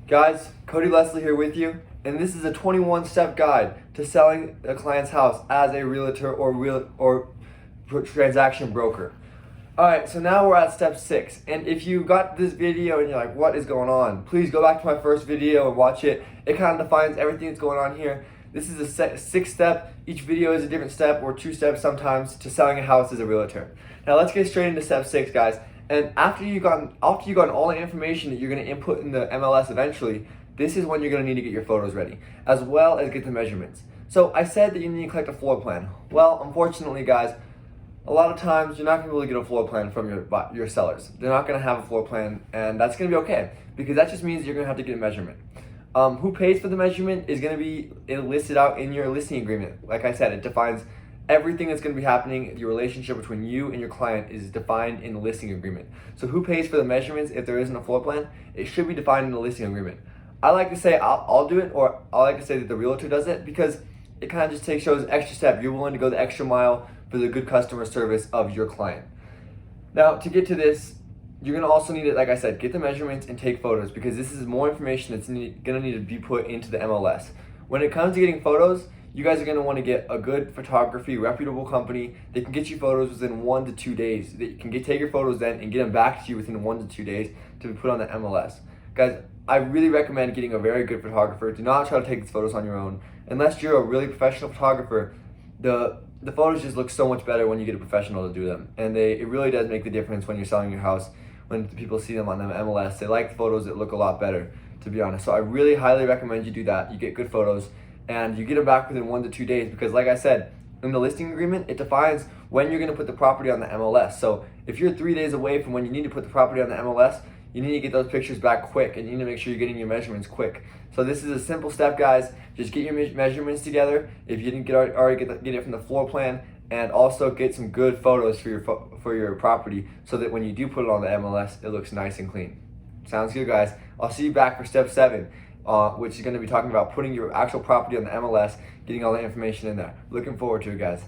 Guys, Cody Leslie here with you, and this is a 21-step guide to selling a client's house as a realtor or transaction broker. Alright, so now we're at step 6, and if you got this video and you're like, what is going on? Please go back to my first video and watch it. It kind of defines everything that's going on here. This is a 6th step. Each video is a different step, or 2 steps sometimes, to selling a house as a realtor. Now let's get straight into step 6, guys. And after you've gotten all the information that you're going to input in the MLS eventually, this is when you're going to need to get your photos ready, as well as get the measurements. So I said that you need to collect a floor plan. Well, unfortunately, guys, a lot of times you're not going to be able to get a floor plan from your sellers. They're not going to have a floor plan, and that's going to be okay, because that just means you're going to have to get a measurement. Who pays for the measurement is going to be listed out in your listing agreement. Like I said, it defines everything that's going to be happening. Your relationship between you and your client is defined in the listing agreement. So who pays for the measurements if there isn't a floor plan? It should be defined in the listing agreement. I like to say I'll do it, or I like to say that the realtor does it, because it kind of just shows an extra step. You're willing to go the extra mile for the good customer service of your client. Now, to get to this, you're going to also need to, like I said, get the measurements and take photos, because this is more information that's going to need to be put into the MLS. When it comes to getting photos, you guys are going to want to get a good photography, reputable company. They can get you photos within 1 to 2 days. They can take your photos then and get them back to you within 1 to 2 days to be put on the MLS. Guys, I really recommend getting a very good photographer. Do not try to take these photos on your own. Unless you're a really professional photographer, the photos just look so much better when you get a professional to do them. And it really does make the difference when you're selling your house. When people see them on the MLS, they like the photos that look a lot better, to be honest. So I really highly recommend you do that. You get good photos, and you get them back within 1 to 2 days, because like I said, in the listing agreement, it defines when you're going to put the property on the MLS. So if you're 3 days away from when you need to put the property on the MLS, you need to get those pictures back quick, and you need to make sure you're getting your measurements quick. So this is a simple step, guys. Just get your measurements together if you didn't already get it from the floor plan, and also get some good photos for your property, so that when you do put it on the MLS, it looks nice and clean. Sounds good, guys. I'll see you back for step 7. Which is going to be talking about putting your actual property on the MLS, getting all the information in there. Looking forward to it, guys.